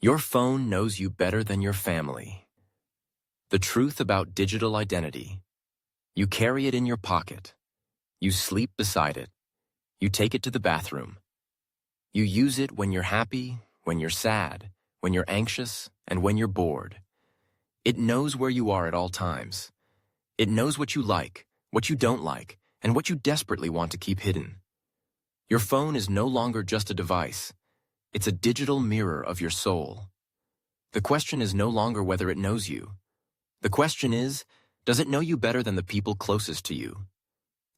Your phone knows you better than your family. The truth about digital identity. You carry it in your pocket. You sleep beside it. You take it to the bathroom. You use it when you're happy, when you're sad, when you're anxious, and when you're bored. It knows where you are at all times. It knows what you like, what you don't like, and what you desperately want to keep hidden. Your phone is no longer just a device. It's a digital mirror of your soul. The question is no longer whether it knows you. The question is, does it know you better than the people closest to you?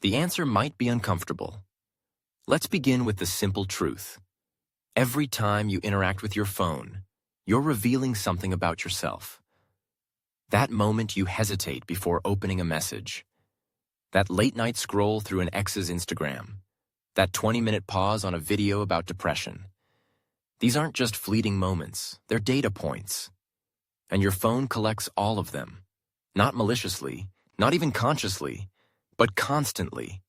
The answer might be uncomfortable. Let's begin with the simple truth. Every time you interact with your phone, you're revealing something about yourself. That moment you hesitate before opening a message. That late-night scroll through an ex's Instagram. That 20-minute pause on a video about depression. These aren't just fleeting moments, they're data points. And your phone collects all of them. Not maliciously, not even consciously, but constantly.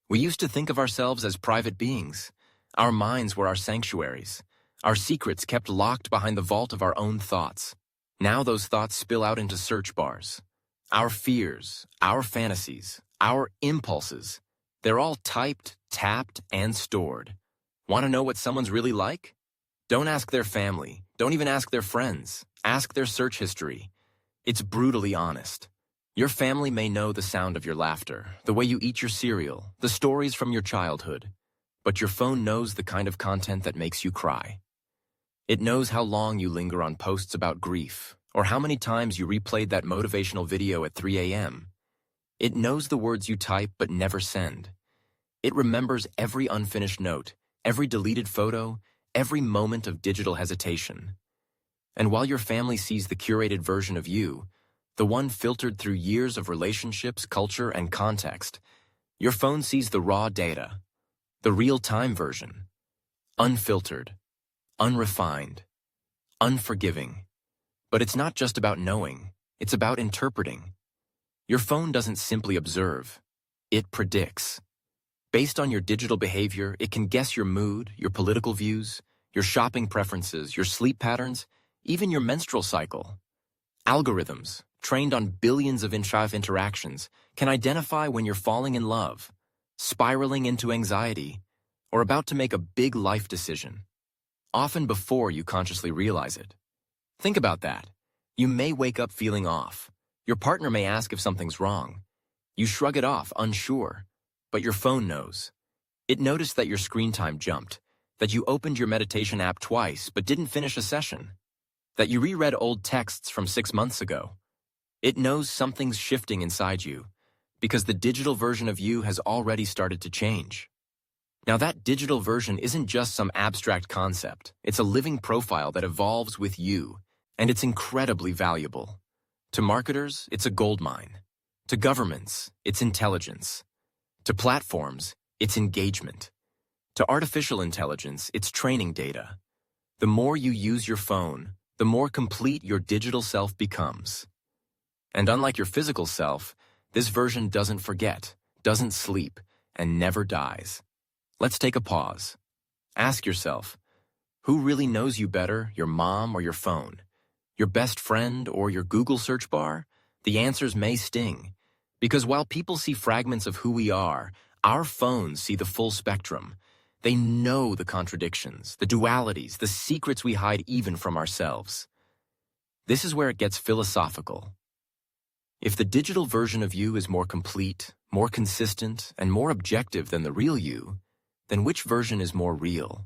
We used to think of ourselves as private beings. Our minds were our sanctuaries. Our secrets kept locked behind the vault of our own thoughts. Now those thoughts spill out into search bars. Our fears, our fantasies, our impulses, they're all typed, tapped, and stored. Want to know what someone's really like? Don't ask their family. Don't even ask their friends. Ask their search history. It's brutally honest. Your family may know the sound of your laughter, the way you eat your cereal, the stories from your childhood. But your phone knows the kind of content that makes you cry. It knows how long you linger on posts about grief, or how many times you replayed that motivational video at 3 a.m. It knows the words you type but never send. It remembers every unfinished note, every deleted photo, every moment of digital hesitation. And while your family sees the curated version of you, the one filtered through years of relationships, culture, and context, your phone sees the raw data, the real-time version, unfiltered, unrefined, unforgiving. But it's not just about knowing, it's about interpreting. Your phone doesn't simply observe, it predicts. Based on your digital behavior, it can guess your mood, your political views, your shopping preferences, your sleep patterns, even your menstrual cycle. Algorithms, trained on billions of interactions, can identify when you're falling in love, spiraling into anxiety, or about to make a big life decision, often before you consciously realize it. Think about that. You may wake up feeling off. Your partner may ask if something's wrong. You shrug it off, unsure, but your phone knows. It noticed that your screen time jumped, that you opened your meditation app twice but didn't finish a session, that you reread old texts from 6 months ago. It knows something's shifting inside you, because the digital version of you has already started to change. Now that digital version isn't just some abstract concept, it's a living profile that evolves with you, and it's incredibly valuable. To marketers, it's a goldmine. To governments, it's intelligence. To platforms, it's engagement. To artificial intelligence, it's training data. The more you use your phone, the more complete your digital self becomes. And unlike your physical self, this version doesn't forget, doesn't sleep, and never dies. Let's take a pause. Ask yourself, who really knows you better, your mom or your phone? Your best friend or your Google search bar? The answers may sting, because while people see fragments of who we are, our phones see the full spectrum. They know the contradictions, the dualities, the secrets we hide even from ourselves. This is where it gets philosophical. If the digital version of you is more complete, more consistent, and more objective than the real you, then which version is more real?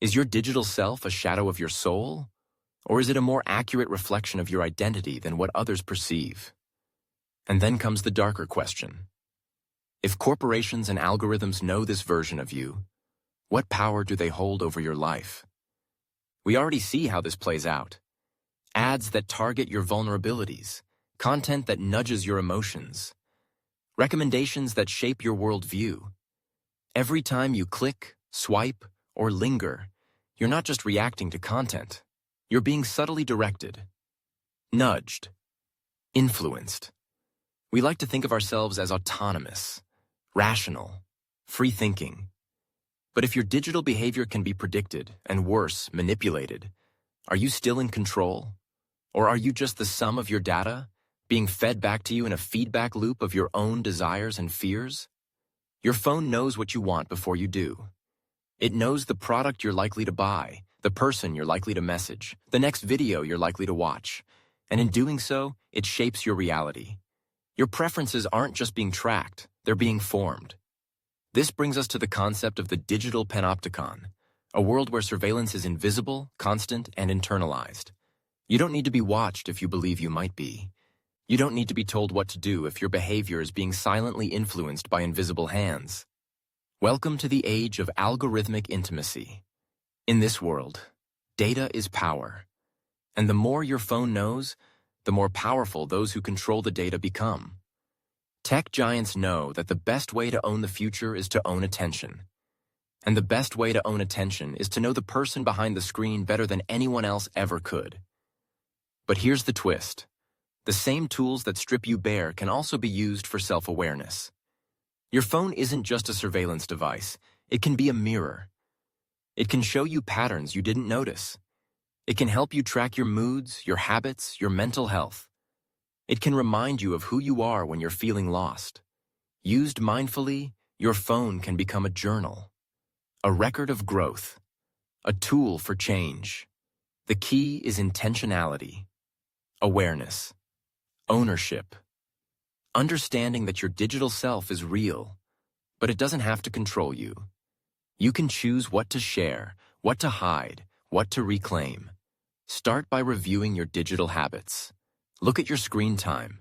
Is your digital self a shadow of your soul? Or is it a more accurate reflection of your identity than what others perceive? And then comes the darker question. If corporations and algorithms know this version of you, what power do they hold over your life? We already see how this plays out. Ads that target your vulnerabilities, content that nudges your emotions, recommendations that shape your worldview. Every time you click, swipe, or linger, you're not just reacting to content. You're being subtly directed, nudged, influenced. We like to think of ourselves as autonomous, rational, free-thinking. But if your digital behavior can be predicted, and worse, manipulated, Are you still in control? Or are you just the sum of your data, being fed back to you in a feedback loop of your own desires and fears? Your phone knows what you want before you do. It knows the product you're likely to buy, the person you're likely to message, the next video you're likely to watch. And in doing so, it shapes your reality. Your preferences aren't just being tracked, they're being formed. This brings us to the concept of the digital panopticon, a world where surveillance is invisible, constant, and internalized. You don't need to be watched if you believe you might be. You don't need to be told what to do if your behavior is being silently influenced by invisible hands. Welcome to the age of algorithmic intimacy. In this world, data is power. And the more your phone knows, the more powerful those who control the data become. Tech giants know that the best way to own the future is to own attention. And the best way to own attention is to know the person behind the screen better than anyone else ever could. But here's the twist. The same tools that strip you bare can also be used for self-awareness. Your phone isn't just a surveillance device. It can be a mirror. It can show you patterns you didn't notice. It can help you track your moods, your habits, your mental health. It can remind you of who you are when you're feeling lost. Used mindfully, your phone can become a journal, a record of growth, a tool for change. The key is intentionality, awareness, ownership, understanding that your digital self is real, but it doesn't have to control you. You can choose what to share, what to hide, what to reclaim. Start by reviewing your digital habits. Look at your screen time.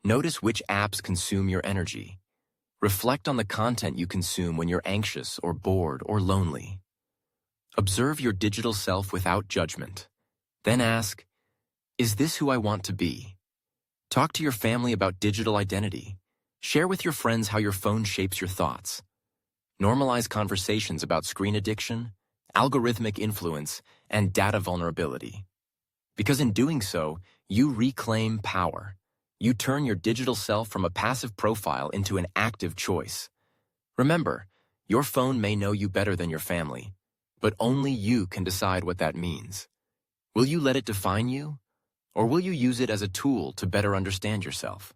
Notice which apps consume your energy. Reflect on the content you consume when you're anxious or bored or lonely. Observe your digital self without judgment. Then ask, is this who I want to be? Talk to your family about digital identity. Share with your friends how your phone shapes your thoughts. Normalize conversations about screen addiction, algorithmic influence, and data vulnerability. Because in doing so, you reclaim power. You turn your digital self from a passive profile into an active choice. Remember, your phone may know you better than your family, but only you can decide what that means. Will you let it define you, or will you use it as a tool to better understand yourself?